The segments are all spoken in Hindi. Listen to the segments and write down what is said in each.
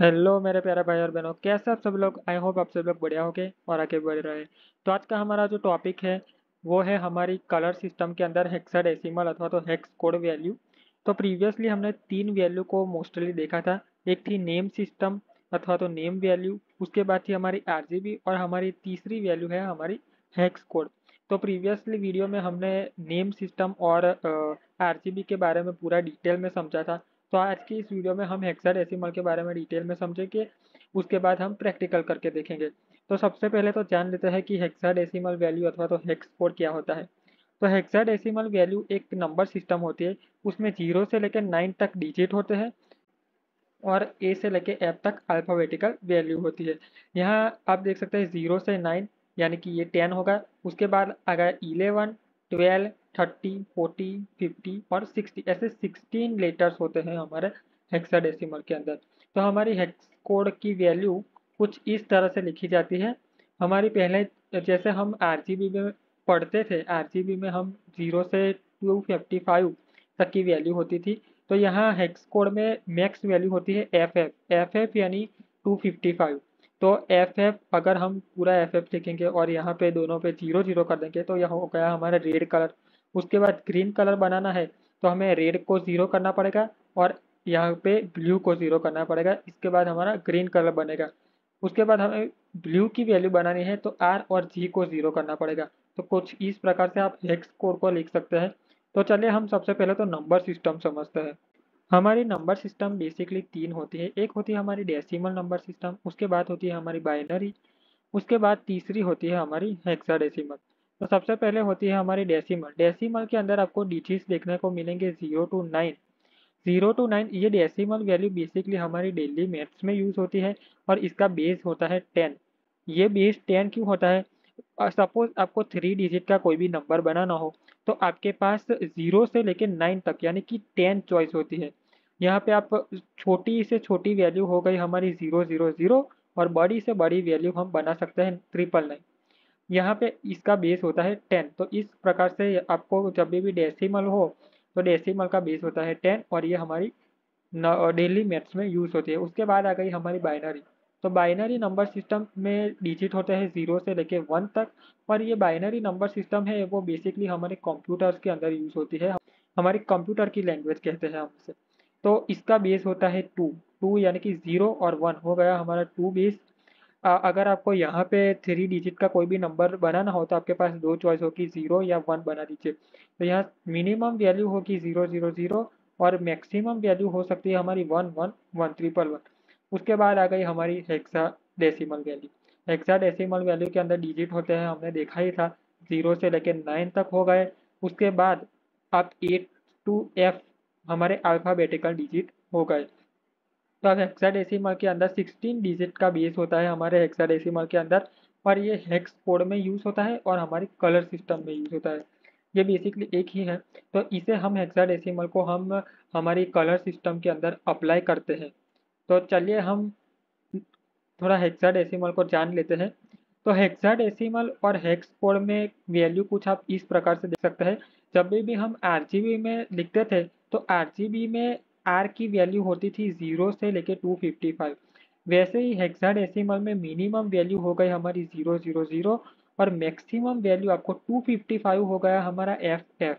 हेलो मेरे प्यारे भाई और बहनों, कैसे आप सब लोग। आई होप आप सब लोग बढ़िया होगे और आगे बढ़ रहे हैं। तो आज का हमारा जो टॉपिक है वो है हमारी कलर सिस्टम के अंदर हेक्साडेसिमल अथवा तो हेक्स कोड वैल्यू। तो प्रीवियसली हमने तीन वैल्यू को मोस्टली देखा था। एक थी नेम सिस्टम अथवा तो नेम वैल्यू, उसके बाद थी हमारी आरजीबी और हमारी तीसरी वैल्यू है हमारी हेक्स कोड। तो प्रीवियसली वीडियो में हमने नेम सिस्टम और आरजीबी के बारे में पूरा डिटेल में समझा था। तो आज की इस वीडियो में हम हेक्साडेसिमल के बारे में डिटेल में समझेंगे। उसके बाद हम प्रैक्टिकल करके देखेंगे। तो सबसे पहले तो जान लेते हैं कि हेक्साडेसिमल वैल्यू अथवा तो हेक्स कोड क्या होता है। तो हेक्साडेसिमल वैल्यू एक नंबर सिस्टम होती है। उसमें 0 से लेकर 9 तक डिजिट होते हैं और ए से लेके एफ तक अल्फ़ाबेटिकल वैल्यू होती है। यहाँ आप देख सकते हैं 0 से 9 यानी कि ये 10 होगा। उसके बाद आ गया 11, 12, 30, 40, 50 और 60, ऐसे 16 लेटर्स होते हैं हमारे हेक्साडेसिमल के अंदर। तो हमारी हेक्स कोड की वैल्यू कुछ इस तरह से लिखी जाती है। हमारी पहले जैसे हम आरजीबी में पढ़ते थे, आरजीबी में हम 0 से 255 तक की वैल्यू होती थी। तो यहाँ हेक्स कोड में मैक्स वैल्यू होती है एफ एफ एफ एफ यानी 255। तो एफ एफ अगर हम पूरा एफ एफ लिखेंगे और यहाँ पे दोनों पे जीरो जीरो कर देंगे तो यह हो गया हमारा रेड कलर। उसके बाद ग्रीन कलर बनाना है तो हमें रेड को जीरो करना पड़ेगा और यहाँ पे ब्लू को जीरो करना पड़ेगा। इसके बाद हमारा ग्रीन कलर बनेगा। उसके बाद हमें ब्लू की वैल्यू बनानी है तो आर और जी को जीरो करना पड़ेगा। तो कुछ इस प्रकार से आप हेक्स कोड को लिख सकते हैं। तो चलिए हम सबसे पहले तो नंबर सिस्टम समझते हैं। हमारी नंबर सिस्टम बेसिकली तीन होती है। एक होती है हमारी डेसिमल नंबर सिस्टम, उसके बाद होती है हमारी बाइनरी, उसके बाद तीसरी होती है हमारी हेक्साडेसिमल। तो सबसे पहले होती है हमारी डेसिमल। डेसिमल के अंदर आपको डिजिट्स देखने को मिलेंगे 0 to 9। 0 to 9 ये डेसिमल वैल्यू बेसिकली हमारी डेली मैथ्स में यूज होती है और इसका बेस होता है 10। ये बेस 10 क्यों होता है? सपोज आपको 3 डिजिट का कोई भी नंबर बनाना हो तो आपके पास 0 से लेकर 9 तक यानी कि 10 चॉइस होती है। यहाँ पे आप छोटी से छोटी वैल्यू हो गई हमारी 000 और बड़ी से बड़ी वैल्यू हम बना सकते हैं 999। यहाँ पे इसका बेस होता है 10। तो इस प्रकार से आपको जब भी डेसिमल हो तो डेसिमल का बेस होता है 10 और ये हमारी डेली मैथ्स में यूज होती है। उसके बाद आ गई हमारी बाइनरी। तो बाइनरी नंबर सिस्टम में डिजिट होते हैं 0 से लेके 1 तक। और ये बाइनरी नंबर सिस्टम है वो बेसिकली हमारे कंप्यूटर्स के अंदर यूज होती है। हमारी कंप्यूटर की लैंग्वेज कहते हैं हम इसे। तो इसका बेस होता है 2। 2 यानी कि 0 और 1 हो गया हमारा 2 बेस। अगर आपको यहाँ पे 3 डिजिट का कोई भी नंबर बनाना हो तो आपके पास दो चॉइस होगी, 0 या 1 बना दीजिए। तो यहाँ मिनिमम वैल्यू होगी 000 और मैक्सिमम वैल्यू हो सकती है हमारी 111111। उसके बाद आ गई हमारी hexa decimal value. Hexa decimal value के अंदर डिजिट होते हैं, हमने देखा ही था, 0 से लेकर 9 तक हो गए। उसके बाद आप A to F हमारे अल्फ़ाबेटिकल डिजिट हो गए। तो अब हेक्साडेसिमल के अंदर 16 डिजिट का बेस होता है हमारे हेक्साडेसिमल के अंदर। और ये हेक्स कोड में यूज होता है और हमारे कलर सिस्टम में यूज होता है। ये बेसिकली एक ही है। तो इसे हम हेक्साडेसिमल को हम हमारी कलर सिस्टम के अंदर अप्लाई करते हैं। तो चलिए हम थोड़ा हेक्साडेसिमल को जान लेते हैं। तो हेक्साडेसिमल और हेक्स कोड में वैल्यू कुछ आप इस प्रकार से देख सकते हैं। जब भी हम आरजीबी में लिखते थे तो आरजीबी में आर की वैल्यू होती थी 0 से लेके 255। वैसे ही हेक्साडेसिमल में मिनिमम वैल्यू हो गई हमारी 000 और मैक्सिमम वैल्यू आपको 255 हो गया हमारा एफ एफ।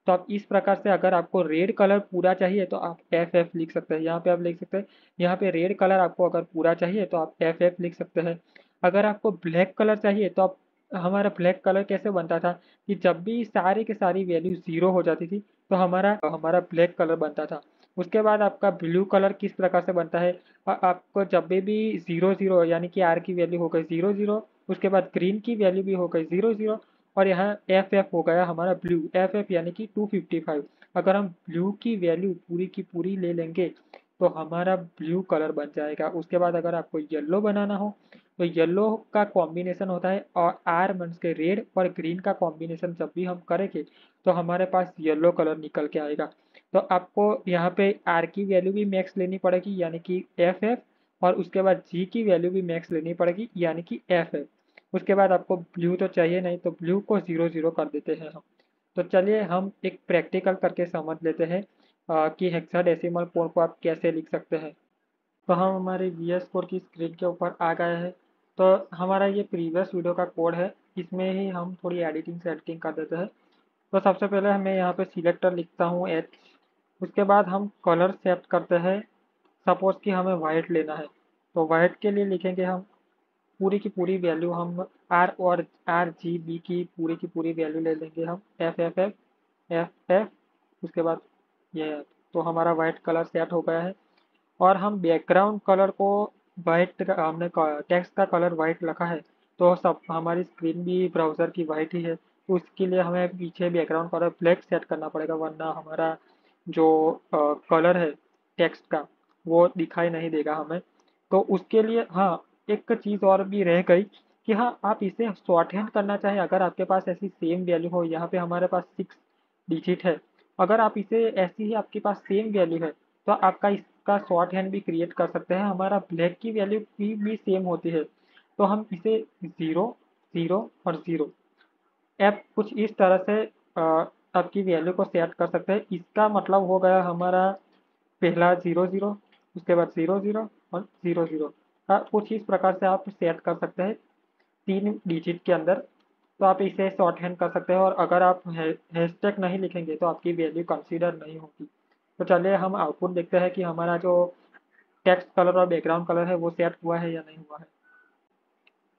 तो आप इस प्रकार से अगर आपको रेड कलर पूरा चाहिए तो आप एफ एफ लिख सकते हैं। यहाँ पे आप लिख सकते हैं, यहाँ पे रेड कलर आपको अगर पूरा चाहिए तो आप एफ एफ लिख सकते हैं। अगर आपको ब्लैक कलर चाहिए तो आप, हमारा ब्लैक कलर कैसे बनता था कि जब भी सारी के सारी वैल्यू जीरो हो जाती थी तो हमारा हमारा ब्लैक कलर बनता था। उसके बाद आपका ब्लू कलर किस प्रकार से बनता है? आपको जब भी 0 0 यानी कि आर की वैल्यू हो गई 0 0, उसके बाद ग्रीन की वैल्यू भी हो गई 0 0 और यहाँ एफ एफ हो गया हमारा ब्लू एफ एफ यानी कि 255। अगर हम ब्लू की वैल्यू पूरी की पूरी ले लेंगे तो हमारा ब्लू कलर बन जाएगा। उसके बाद अगर आपको येलो बनाना हो तो येलो का कॉम्बिनेशन होता है और आर मीन्स के रेड और ग्रीन का कॉम्बिनेशन जब भी हम करेंगे तो हमारे पास येलो कलर निकल के आएगा। तो आपको यहाँ पे आर की वैल्यू भी मैक्स लेनी पड़ेगी यानी कि एफ एफ और उसके बाद जी की वैल्यू भी मैक्स लेनी पड़ेगी यानी कि एफ एफ। उसके बाद आपको ब्लू तो चाहिए नहीं तो ब्लू को 0 0 कर देते हैं हम। तो चलिए हम एक प्रैक्टिकल करके समझ लेते हैं कि हेक्साडेसिमल कोड को आप कैसे लिख सकते हैं। तो हम हमारे VS कोड की स्क्रीन के ऊपर आ गए हैं। तो हमारा ये प्रीवियस वीडियो का कोड है, इसमें ही हम थोड़ी एडिटिंग सेटिंग कर देते हैं। तो सबसे पहले मैं यहाँ पे सिलेक्टर लिखता हूँ H। उसके बाद हम कलर सेट करते हैं। सपोज कि हमें वाइट लेना है, तो वाइट के लिए लिखेंगे हम पूरी की पूरी वैल्यू, हम RGB की पूरी वैल्यू ले लेंगे हम FF। उसके बाद ये है, तो हमारा वाइट कलर सेट हो गया है। और हम बैकग्राउंड कलर को वाइट, हमने टेक्स्ट का कलर वाइट रखा है, तो सब हमारी स्क्रीन भी ब्राउज़र की वाइट ही है, तो उसके लिए हमें पीछे बैकग्राउंड कलर ब्लैक सेट करना पड़ेगा, वरना हमारा जो कलर है टेक्स्ट का वो दिखाई नहीं देगा हमें। तो उसके लिए हाँ, एक चीज़ और भी रह गई कि हाँ, आप इसे शॉर्ट हैंड करना चाहें, अगर आपके पास ऐसी सेम वैल्यू हो, यहाँ पे हमारे पास 6 डिजिट है, अगर आप इसे ऐसी ही आपके पास सेम वैल्यू है, तो आपका इसका शॉर्ट हैंड भी क्रिएट कर सकते हैं। हमारा ब्लैक की वैल्यू भी सेम होती है, तो हम इसे 0 0 और 0 ऐप कुछ इस तरह से आपकी वैल्यू को सेट कर सकते हैं। इसका मतलब हो गया हमारा पहला 0 0, उसके बाद 0 0 और 0 0। कुछ इस प्रकार से आप सेट कर सकते हैं 3 डिजिट के अंदर। तो आप इसे शॉर्ट हैंड कर सकते हैं, और अगर आप हैशटैग नहीं लिखेंगे तो आपकी वैल्यू कंसीडर नहीं होगी। तो चलिए हम आउटपुट देखते हैं कि हमारा जो टेक्स्ट कलर और बैकग्राउंड कलर है वो सेट हुआ है या नहीं हुआ है।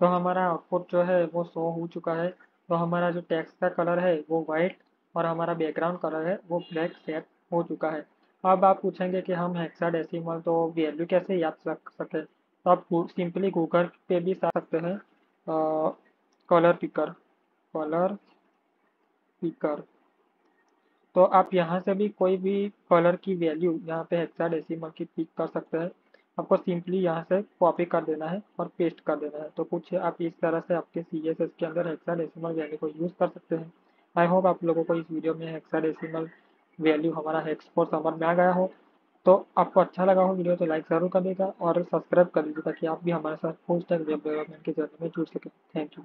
तो हमारा आउटपुट जो है वो शो हो चुका है। तो हमारा जो टेक्स्ट का कलर है वो वाइट और हमारा बैकग्राउंड कलर है वो ब्लैक सेट हो चुका है। अब आप पूछेंगे कि हम हेक्साडेसिमल तो वैल्यू कैसे याद रख सकें, तो आप सिंपली गूगल पे भी सर्च सकते हैं कलर पिकर, कलर पिकर। तो आप यहाँ से भी कोई भी कलर की वैल्यू यहाँ पे हेक्साडेसिमल की पिक कर सकते हैं। आपको सिंपली यहाँ से कॉपी कर देना है और पेस्ट कर देना है। तो कुछ आप इस तरह से आपके CSS के अंदर हेक्साडेसिमल वैल्यू को यूज़ कर सकते हैं। आई होप आप लोगों को इस वीडियो में हेक्साडेसिमल वैल्यू हमारा हेक्स कोड समझ में आ गया हो। तो आपको अच्छा लगा हो वीडियो तो लाइक ज़रूर कर देगा और सब्सक्राइब कर दीजिए, ताकि आप भी हमारे साथ फुल स्टैक वेब डेवलपमेंट की जर्नी में जुड़ सकें। Thank you.